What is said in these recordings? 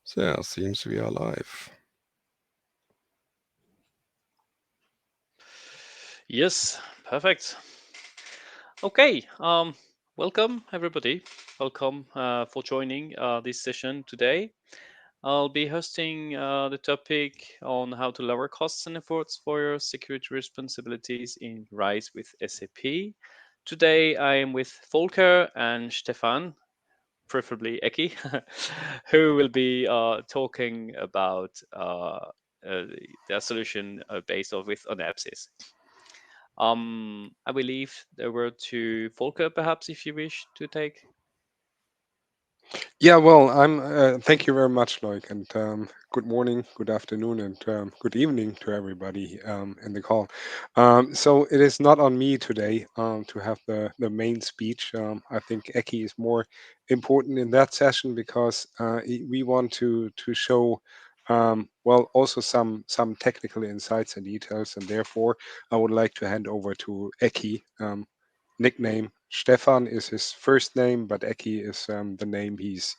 So yeah, seems we are live. Yes, perfect. Okay, welcome everybody. Welcome for joining this session today. I'll be hosting the topic on how to lower costs and efforts for your security responsibilities in RISE with SAP. Today I am with Volker and Stefan, preferably Eki, who will be talking about their solution based off with Onapsis. I will leave the word to Volker, perhaps, if you wish to take. Yeah, well, thank you very much, Loic, and good morning, good afternoon, and good evening to everybody in the call. So it is not on me today to have the main speech. I think Eki is more important in that session because we want to show well also some technical insights and details, and therefore I would like to hand over to Eki. Nickname. Stefan is his first name, but Eki is the name he's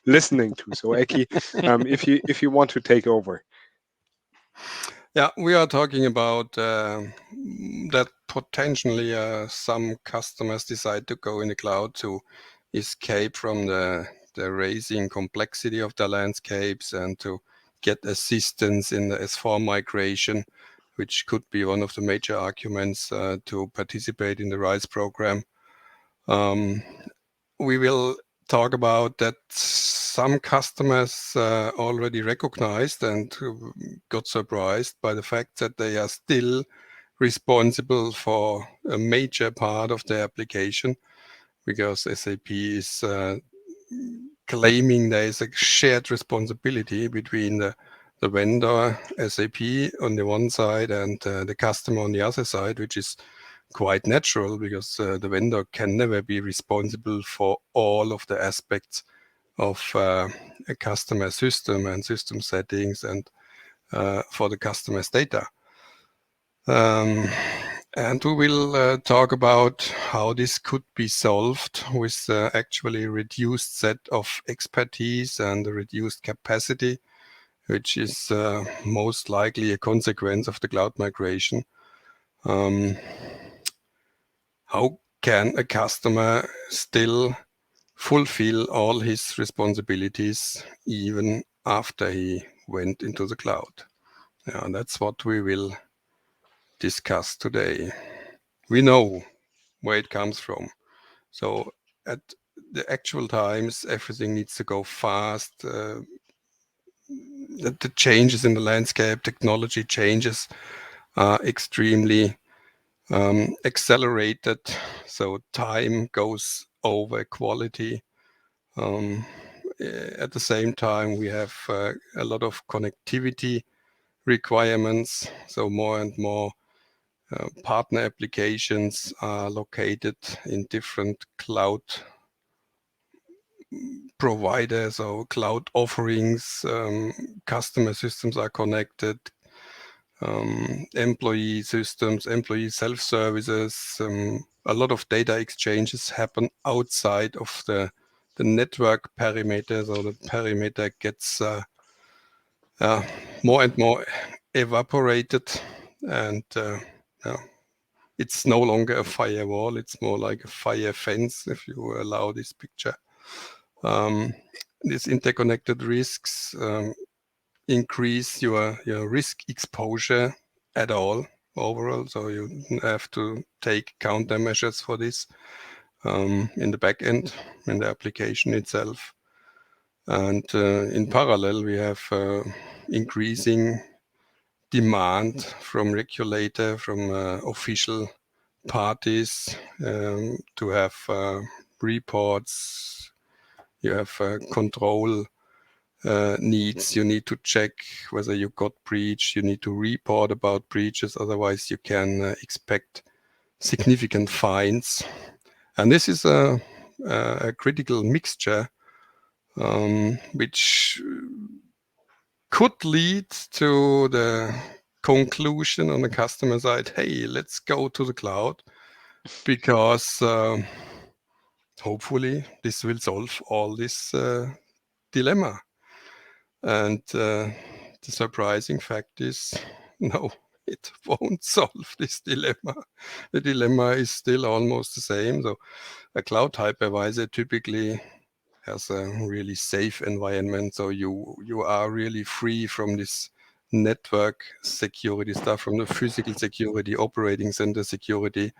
listening to. So Eki, if you want to take over. Yeah, we are talking about that potentially some customers decide to go in the cloud to escape from the raising complexity of the landscapes and to get assistance in the S4 migration, which could be one of the major arguments to participate in the RISE program. We will talk about that some customers already recognized and got surprised by the fact that they are still responsible for a major part of the application, because SAP is claiming there is a shared responsibility between the vendor SAP on the one side and the customer on the other side, which is quite natural because the vendor can never be responsible for all of the aspects of a customer system and system settings and for the customer's data. And we will talk about how this could be solved with actually reduced set of expertise and a reduced capacity, which is most likely a consequence of the cloud migration. How can a customer still fulfill all his responsibilities even after he went into the cloud? Yeah, that's what we will discuss today. We know where it comes from. So at the actual times, everything needs to go fast. The changes in the landscape, technology changes are extremely accelerated. So time goes over quality. At the same time, we have a lot of connectivity requirements. So more and more partner applications are located in different cloud providers or cloud offerings. Customer systems are connected, employee systems, employee self-services. A lot of data exchanges happen outside of the network perimeter, so the perimeter gets more and more evaporated, and it's no longer a firewall, it's more like a fire fence, if you allow this picture. These interconnected risks increase your risk exposure at all overall. So you have to take countermeasures for this in the back end, in the application itself. And in parallel, we have increasing demand from regulator, from official parties to have reports. You have control needs. You need to check whether you got breach. You need to report about breaches. Otherwise, you can expect significant fines. And this is a critical mixture which could lead to the conclusion on the customer side, hey, let's go to the cloud, because hopefully this will solve all this dilemma. And the surprising fact is, no, it won't solve this dilemma. The dilemma is still almost the same. So a cloud hypervisor typically has a really safe environment. So you are really free from this network security stuff, from the physical security, operating center security,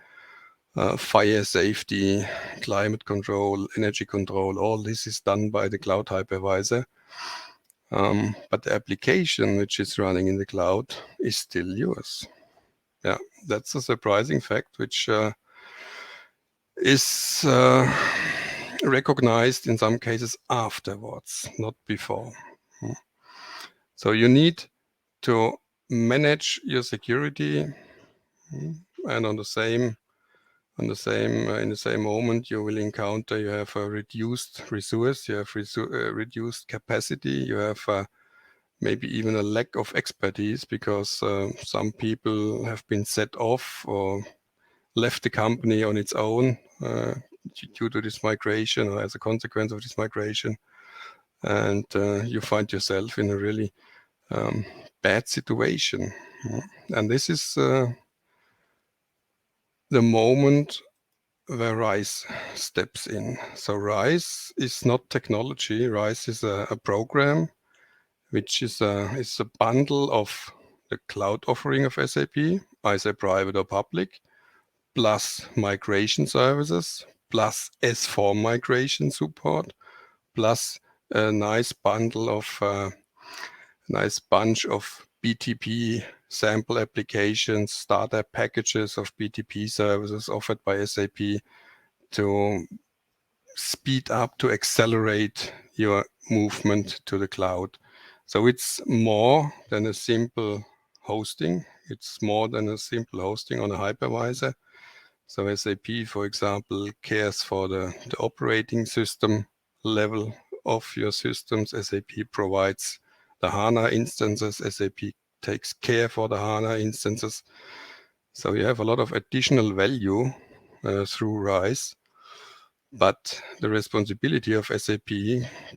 fire safety, climate control, energy control. All this is done by the cloud hypervisor. But the application which is running in the cloud is still yours. Yeah, that's a surprising fact, which is recognized in some cases afterwards, not before. Hmm. So you need to manage your security, and on the same in the same moment you will encounter you have a reduced resource, you have reduced capacity, you have maybe even a lack of expertise because some people have been set off or left the company on its own due to this migration or as a consequence of this migration. And you find yourself in a really um, bad situation. And this is the moment where RISE steps in. So RISE is not technology. RISE is a program which is a bundle of the cloud offering of SAP, either private or public, plus migration services, plus S4 migration support, plus a nice bundle of nice bunch of BTP sample applications, startup packages of BTP services offered by SAP to speed up, to accelerate your movement to the cloud. So it's more than a simple hosting. It's more than a simple hosting on a hypervisor. So SAP, for example, cares for the operating system level of your systems. SAP provides the HANA instances. SAP takes care for the HANA instances. So you have a lot of additional value through RISE. But the responsibility of SAP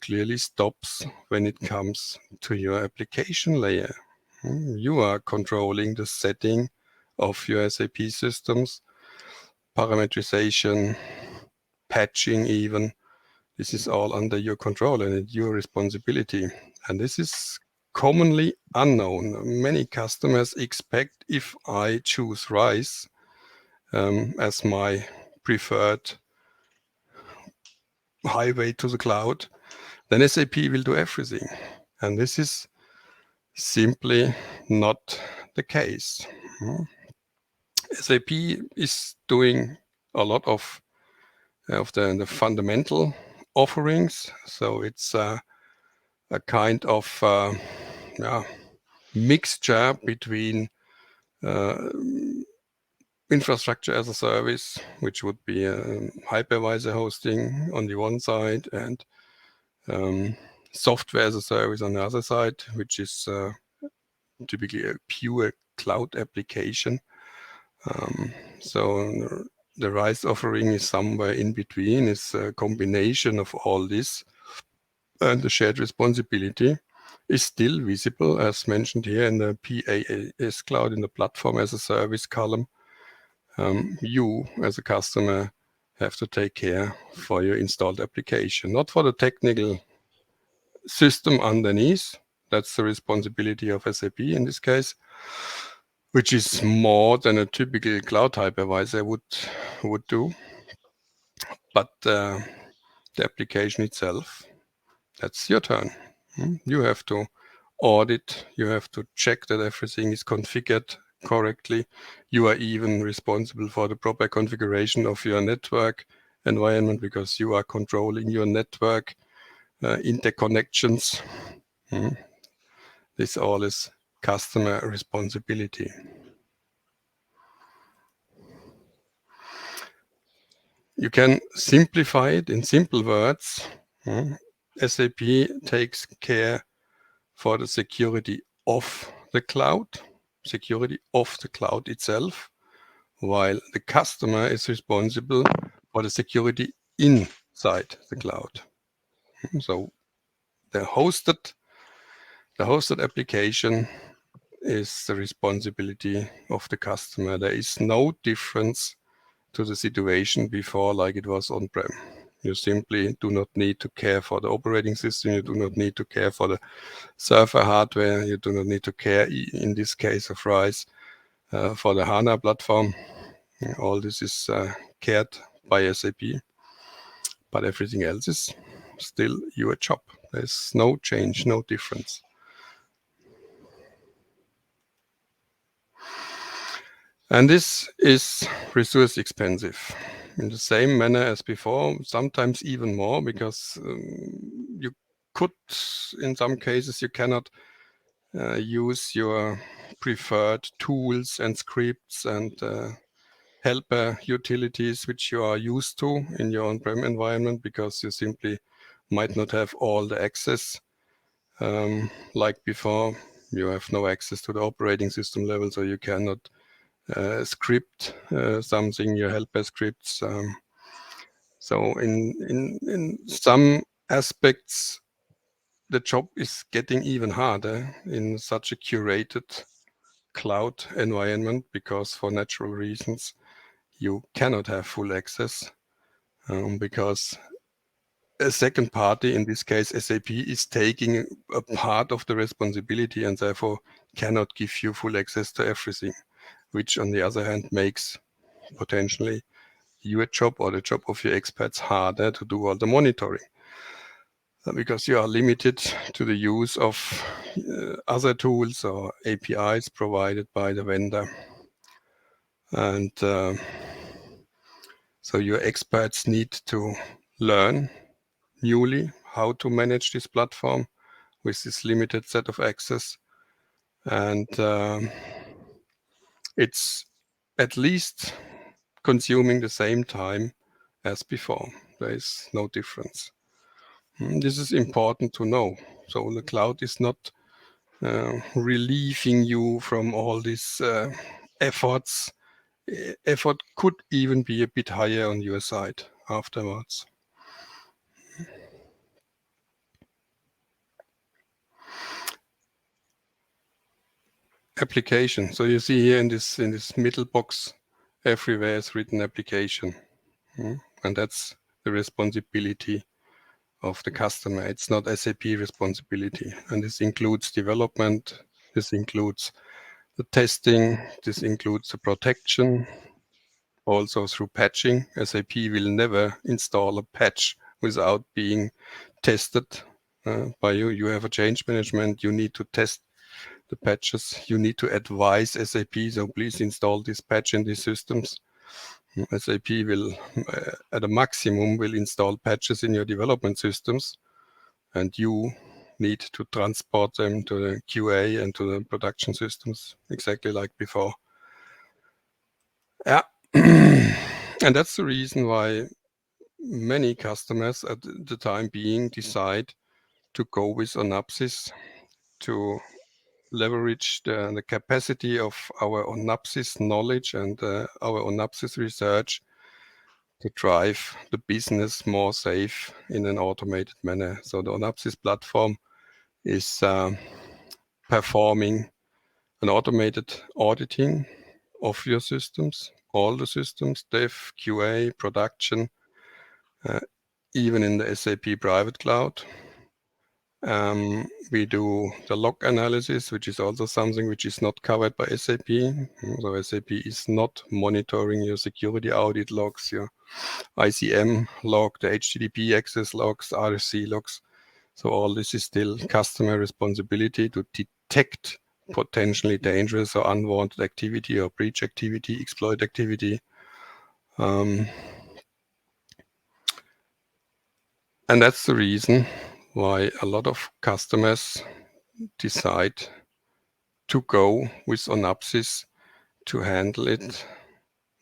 clearly stops when it comes to your application layer. You are controlling the setting of your SAP systems, parameterization, patching even. This is all under your control and your responsibility. And this is commonly unknown. Many customers expect if I choose RISE as my preferred highway to the cloud, then SAP will do everything. And this is simply not the case. SAP is doing a lot of the fundamental offerings. So it's a kind of yeah, mixture between uh, infrastructure as a service, which would be hypervisor hosting on the one side, and software as a service on the other side, which is typically a pure cloud application. So the RISE offering is somewhere in between. It's a combination of all this, and the shared responsibility is still visible, as mentioned here in the PaaS cloud in the platform as a service column. You, as a customer, have to take care for your installed application, not for the technical system underneath. That's the responsibility of SAP in this case, which is more than a typical cloud hypervisor would do. But the application itself, that's your turn. You have to audit, you have to check that everything is configured correctly. You are even responsible for the proper configuration of your network environment because you are controlling your network interconnections. This all is customer responsibility. You can simplify it in simple words. SAP takes care for the security of the cloud itself, while the customer is responsible for the security inside the cloud. So the hosted The hosted application is the responsibility of the customer. There is no difference to the situation before like it was on-prem. You simply do not need to care for the operating system. You do not need to care for the server hardware. You do not need to care, in this case of RISE, for the HANA platform. All this is cared by SAP, but everything else is still your job. There's no change, no difference. And this is resource expensive in the same manner as before, sometimes even more, because you could, in some cases, you cannot use your preferred tools and scripts and helper utilities which you are used to in your on-prem environment, because you simply might not have all the access. Like before, you have no access to the operating system level, so you cannot script something, your helper scripts. So in some aspects, the job is getting even harder in such a curated cloud environment, because for natural reasons, you cannot have full access, because a second party, in this case SAP, is taking a part of the responsibility and therefore cannot give you full access to everything, which on the other hand makes potentially your job or the job of your experts harder to do all the monitoring, because you are limited to the use of other tools or APIs provided by the vendor. And so your experts need to learn newly how to manage this platform with this limited set of access. And it's at least consuming the same time as before. There is no difference. This is important to know. So the cloud is not relieving you from all these efforts. Effort could even be a bit higher on your side afterwards. Application. So you see here in this middle box, everywhere is written application, and that's the responsibility of the customer. It's not SAP responsibility, and this includes development. This includes the testing. This includes the protection. Also through patching, SAP will never install a patch without being tested by you. You have a change management. You need to test the patches. You need to advise SAP, so please install this patch in these systems. SAP will, at a maximum, will install patches in your development systems, and you need to transport them to the QA and to the production systems, exactly like before. Yeah. And that's the reason why many customers at the time being decide to go with Onapsys, to leverage the capacity of our Onapsys knowledge and our Onapsys research to drive the business more safe in an automated manner. So the Onapsys platform is performing an automated auditing of your systems, all the systems, dev, QA, production, even in the SAP private cloud. We do the log analysis, which is also something which is not covered by SAP. So SAP is not monitoring your security audit logs, your ICM log, the HTTP access logs, RFC logs. So all this is still customer responsibility to detect potentially dangerous or unwanted activity or breach activity, exploit activity. And that's the reason why a lot of customers decide to go with Onapsys to handle it,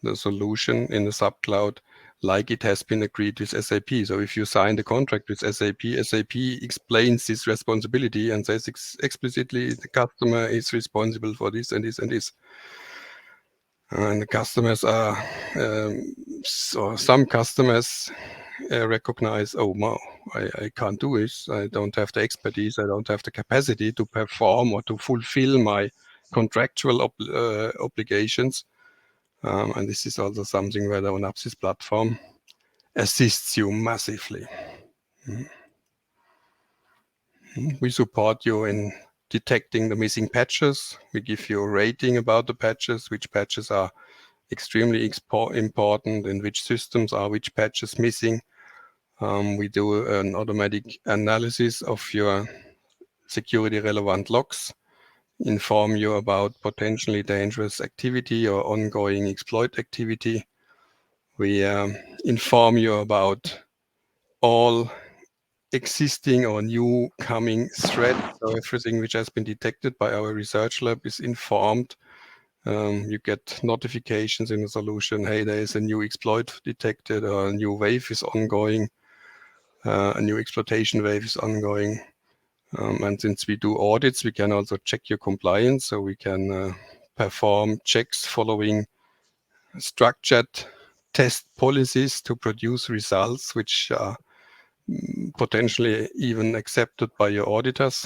the solution in the subcloud, like it has been agreed with SAP. So if you sign the contract with SAP, SAP explains this responsibility and says explicitly the customer is responsible for this and this and this. And the customers are, so some customers recognize, oh, no, I can't do this. I don't have the expertise. I don't have the capacity to perform or to fulfill my contractual obligations. And this is also something where the Onapsis platform assists you massively. We support you in detecting the missing patches. We give you a rating about the patches, which patches are extremely important, in which systems are which patches missing. We do an automatic analysis of your security relevant logs, inform you about potentially dangerous activity or ongoing exploit activity. We inform you about all existing or new coming threats. So everything which has been detected by our research lab is informed. You get notifications in the solution, hey, there is a new exploit detected, or a new wave is ongoing, a new exploitation wave is ongoing. And since we do audits, we can also check your compliance. So we can perform checks following structured test policies to produce results which are potentially even accepted by your auditors.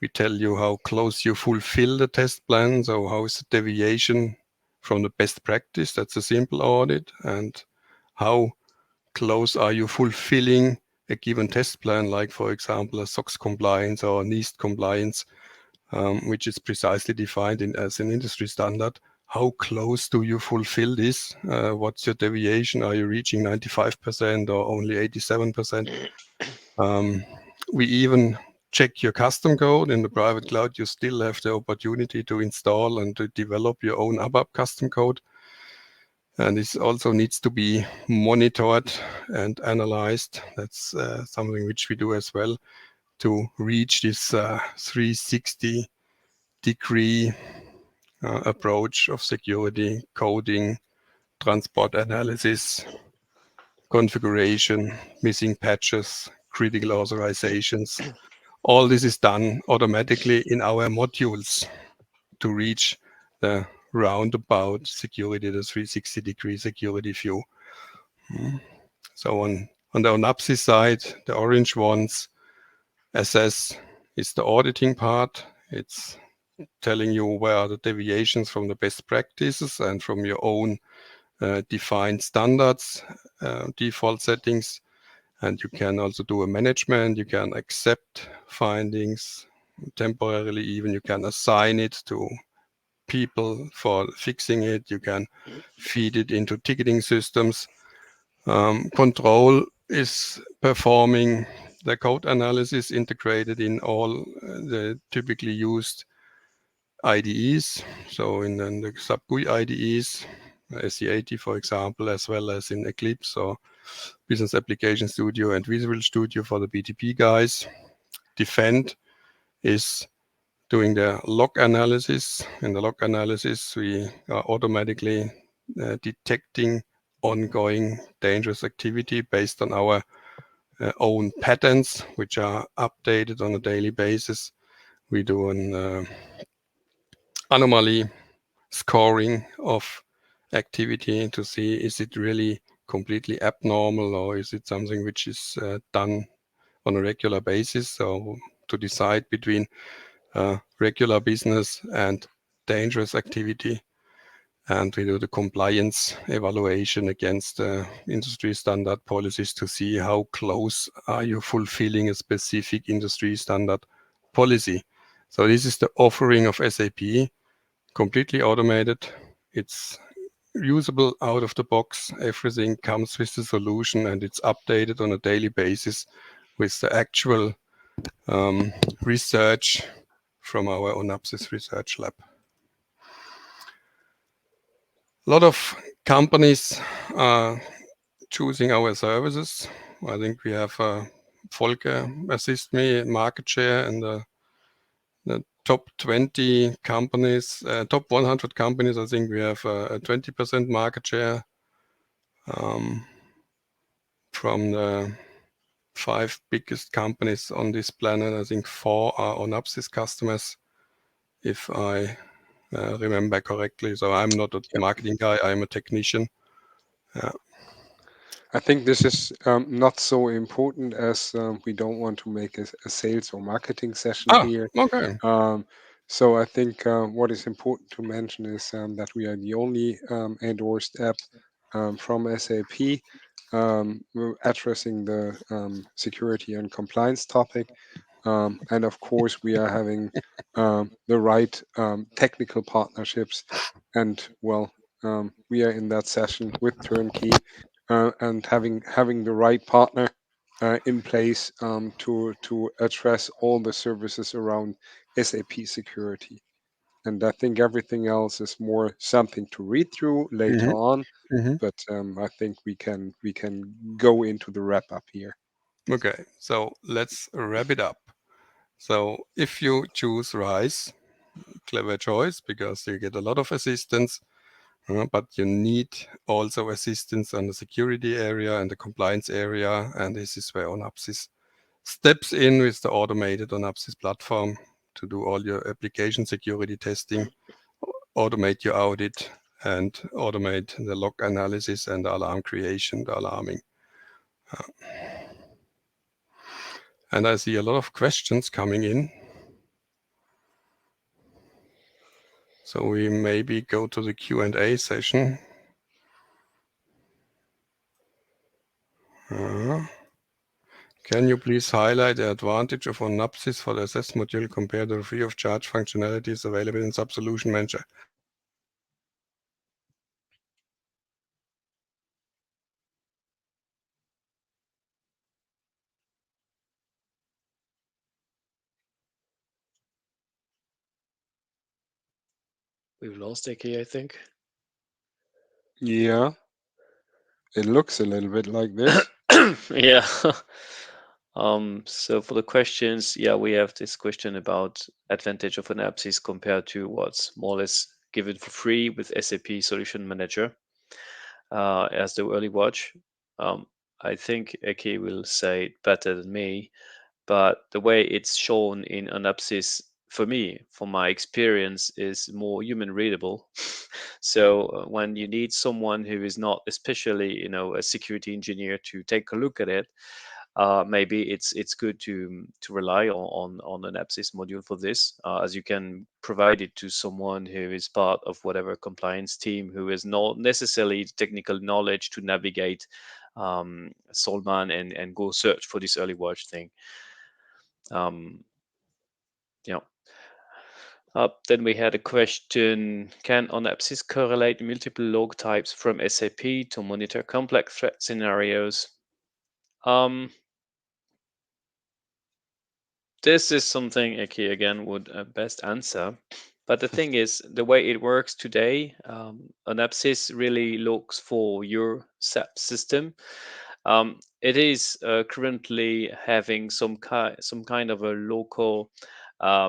We tell you how close you fulfill the test plan. So how is the deviation from the best practice? That's a simple audit. And how close are you fulfilling a given test plan, like, for example, a SOX compliance or NIST compliance, which is precisely defined as an industry standard. How close do you fulfill this? What's your deviation? Are you reaching 95% or only 87%? We even check your custom code. In the private cloud, you still have the opportunity to install and to develop your own ABAP custom code. And this also needs to be monitored and analyzed. That's something which we do as well to reach this 360-degree approach of security, coding, transport analysis, configuration, missing patches, critical authorizations. All this is done automatically in our modules to reach the roundabout security, the 360-degree security view. So on the Onapsis side, the orange ones assess is the auditing part. It's telling you where are the deviations from the best practices and from your own defined standards, default settings. And you can also do a management. You can accept findings temporarily, even you can assign it to people for fixing it. You can feed it into ticketing systems. Control is performing the code analysis integrated in all the typically used IDEs. So in the SAP GUI IDEs, SC80, for example, as well as in Eclipse or Business Application Studio and Visual Studio for the BTP guys. Defend is doing the log analysis. In the log analysis, we are automatically detecting ongoing dangerous activity based on our own patterns, which are updated on a daily basis. We do an anomaly scoring of activity to see, is it really completely abnormal, or is it something which is done on a regular basis? So to decide between regular business and dangerous activity. And we do the compliance evaluation against industry standard policies to see how close are you fulfilling a specific industry standard policy. So this is the offering of SAP, completely automated. It's usable out of the box. Everything comes with the solution and it's updated on a daily basis with the actual research from our Onapsis research lab. A lot of companies are choosing our services. I think we have Volker assist me market share in the top 20 companies, top 100 companies. I think we have a 20% market share. From the 5 biggest companies on this planet, I think 4 are Onapsis customers, if I remember correctly. So I'm not a marketing guy, I'm a technician. I think this is not so important as we don't want to make a sales or marketing session Ah, here. okay. Um, so I think what is important to mention is that we are the only endorsed app from SAP we're addressing the security and compliance topic. And of course, we are having the right technical partnerships. And well, we are in that session with Turnkey and having the right partner in place to address all the services around SAP security. And I think everything else is more something to read through later Hmm. on. Hmm. But I think we can go into the wrap up here. Okay, so let's wrap it up. So if you choose RISE, clever choice because you get a lot of assistance, but you need also assistance on the security area and the compliance area. And this is where Onapsis steps in with the automated Onapsis platform to do all your application security testing, automate your audit, and automate the log analysis and the alarm creation, the alarming. And I see a lot of questions coming in. So we maybe go to the Q&A session. Uh, Can you please highlight the advantage of Onapsis for the SS module compared to the free of charge functionalities available in SAP Solution Manager? We've lost AK, I think. Yeah, it looks a little bit like this. Yeah. So for the questions, yeah, we have this question about advantage of an Synapses compared to what's more or less given for free with SAP Solution Manager as the early watch. Um, I think Eki will say it better than me, but the way it's shown in Anapsys, for me, from my experience, is more human readable. So when you need someone who is not especially, a security engineer to take a look at it, maybe it's good to rely on an AppSys module for this, as you can provide it to someone who is part of whatever compliance team who has not necessarily the technical knowledge to navigate Solman and go search for this early watch thing. Um, yeah. Then we had a question: Can OnApsys correlate multiple log types from SAP to monitor complex threat scenarios? Um, This is something Eki again would best answer. But the thing is, the way it works today, Anapsys really looks for your SAP system. It is currently having some kind of a local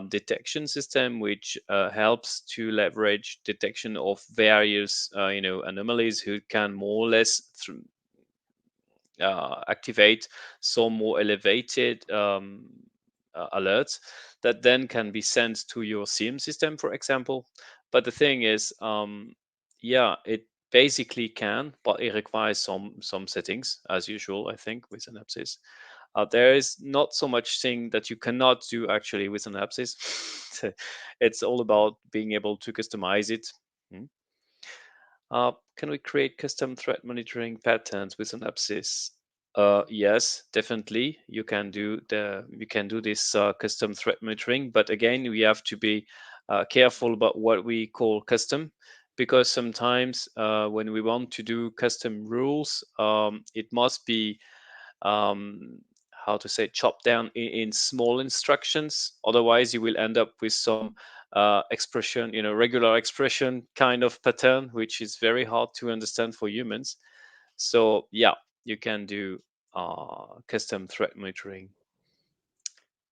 detection system, which helps to leverage detection of various, anomalies who can more or less activate some more elevated alerts that then can be sent to your SIEM system, for example. But the thing is, yeah, it basically can, but it requires some settings, as usual, I think, with Synapses. There is not so much thing that you cannot do actually with Synapses. It's all about being able to customize it. Hmm. Can we create custom threat monitoring patterns with Synapses? Yes, definitely. You can do this custom threat monitoring, but again, we have to be careful about what we call custom, because sometimes when we want to do custom rules, it must be um, how to say chopped down in small instructions. Otherwise, you will end up with some expression, regular expression kind of pattern, which is very hard to understand for humans. So yeah, you can do custom threat monitoring.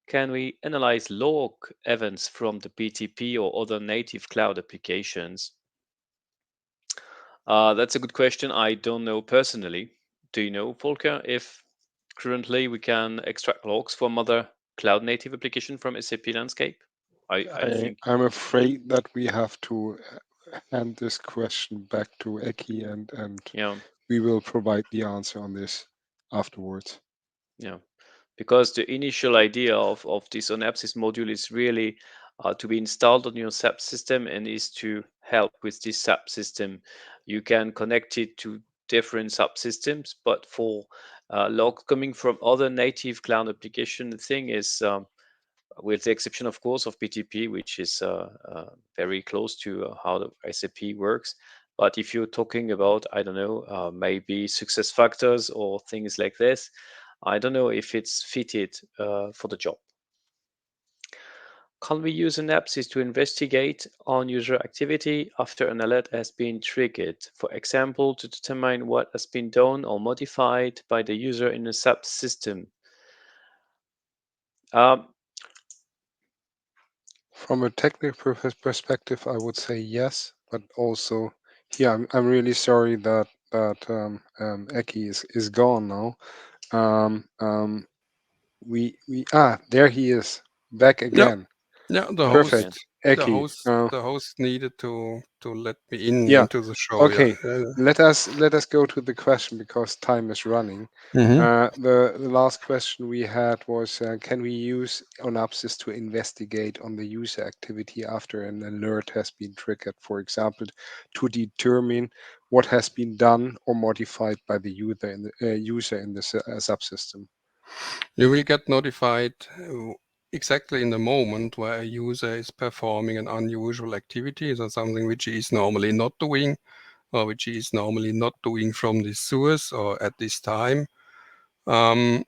Can we analyze log events from the BTP or other native cloud applications? That's a good question. I don't know personally. Do you know, Volker, if currently we can extract logs from other cloud native application from SAP landscape? I think I'm afraid that we have to. hand this question back to Eki, and Yeah, we will provide the answer on this afterwards. yeah. Because the initial idea of this Onapsis module is really to be installed on your SAP system and is to help with this SAP system. You can connect it to different subsystems, but for logs coming from other native cloud application, the thing is, with the exception, of course, of BTP, which is very close to how the SAP works. But if you're talking about, I don't know, maybe success factors or things like this, I don't know if it's fitted for the job. Can we use Synapses to investigate on user activity after an alert has been triggered? For example, to determine what has been done or modified by the user in a subsystem. Um, From a technical perspective, I would say yes, but also here I'm really sorry that Eki is gone now. Um, um, we there he is back Yeah, again. yeah. welcome again. Perfect, Eki. The host needed to let me in Yeah. into the show. Yeah. Okay. Let us go to the question because time is running. Hmm. The last question we had was, can we use Onapsis to investigate on the user activity after an alert has been triggered, for example, to determine what has been done or modified by the user in the subsystem? You will get notified exactly in the moment where a user is performing an unusual activity, so something which he is normally not doing, or which he is normally not doing from this source or at this time. Um,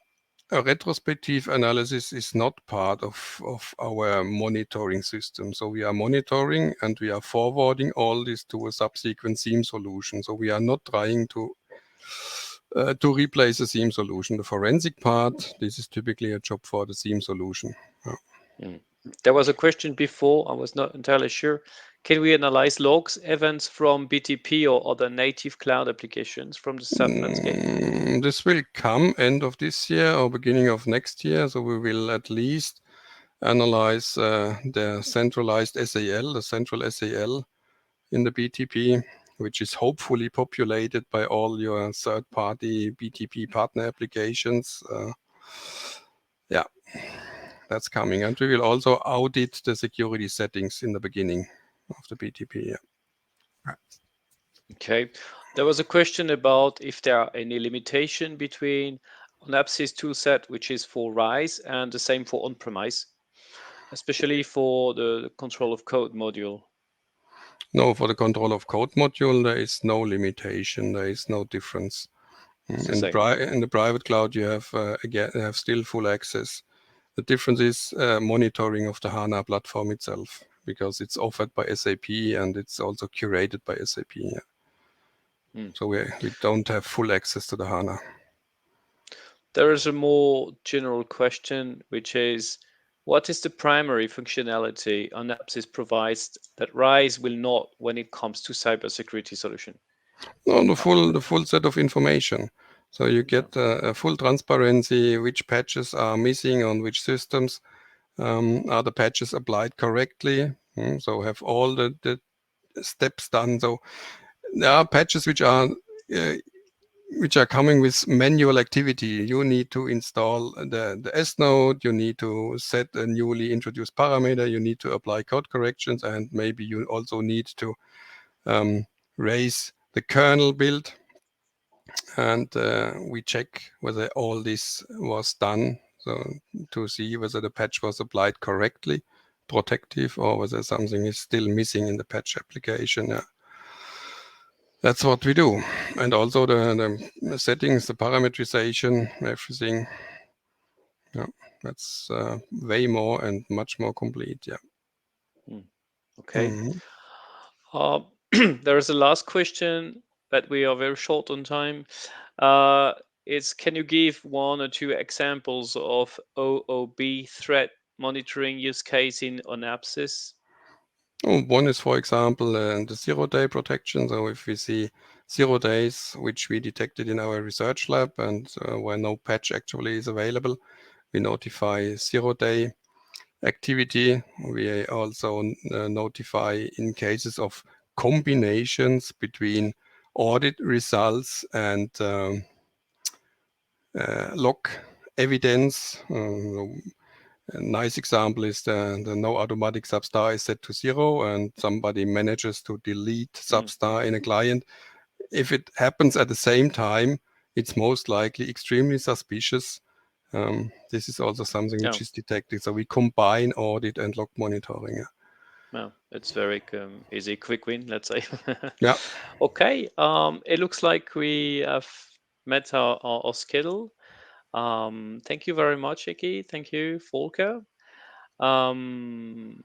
a retrospective analysis is not part of our monitoring system. So we are monitoring and we are forwarding all this to a subsequent SIEM solution. So we are not trying to replace a SIEM solution. The forensic part, this is typically a job for the SIEM solution. Mm. There was a question before, I was not entirely sure. Can we analyze logs, events from BTP or other native cloud applications from the SAP landscape? This will come end of this year or beginning of next year. So we will at least analyze the centralized SAL, the central SAL in the BTP, which is hopefully populated by all your third-party BTP partner applications. Yeah, that's coming. And we will also audit the security settings in the beginning of the BTP. Yeah. Okay. There was a question about if there are any limitation between Onapsis toolset, which is for RISE, and the same for on-premise, especially for the control of code module. No, for the control of code module, there is no limitation. There is no difference. It's the In same. the private cloud, you have again have still full access. The difference is monitoring of the HANA platform itself because it's offered by SAP and it's also curated by SAP. Yeah. Hmm. So we don't have full access to the HANA. There is a more general question, which is what is the primary functionality Onapsis provides that RISE will not when it comes to cybersecurity solution? No, the full set of information. So you Yeah. get a full transparency, which patches are missing on which systems, are the patches applied correctly. So have all the steps done. So there are patches uh, which are coming with manual activity. You need to install the S node, you need to set a newly introduced parameter, you need to apply code corrections, and maybe you also need to um, raise the kernel build. And we check whether all this was done, so to see whether the patch was applied correctly, protective, or whether something is still missing in the patch application. Yeah. That's what we do. And also the settings, the parameterization, everything. Yeah, that's way more and much more complete. Yeah. Hmm. Okay. Mhm. Uh, there is a last question, but we are very short on time. Uh, it's can you give one or two examples of OOB threat monitoring use case in Onapsis? Oh, one is, for example, the zero-day protection. So if we see 0 days, which we detected in our research lab and where no patch actually is available, we notify 0 day activity. We also notify in cases of combinations between audit results and log evidence. A nice example is the no automatic substar is set to 0 and somebody manages to delete Mm. substar in a client. If it happens at the same time, it's most likely extremely suspicious. This is also something Yeah. which is detected. So we combine audit and log monitoring. Yeah, it's very easy, quick win, let's say. Yeah. Okay, it looks like we have met our schedule. Thank you very much, Iki. Thank you, Volker. Um,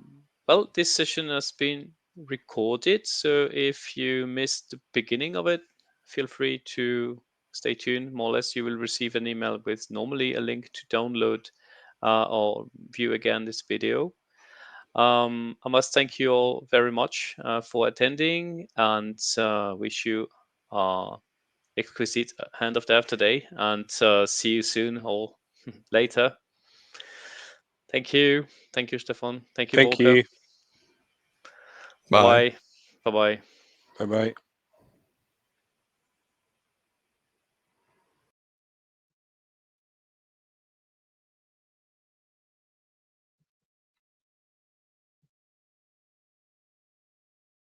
well, this session has been recorded, so if you missed the beginning of it, feel free to stay tuned. More or less, you will receive an email with normally a link to download or view again this video. I must thank you all very much for attending and wish you exquisite hand of the after day and see you soon or later. Thank you. Thank you, Stefan. Thank you, Thank Volker. you. Bye Bye. bye. Bye bye. Bye bye.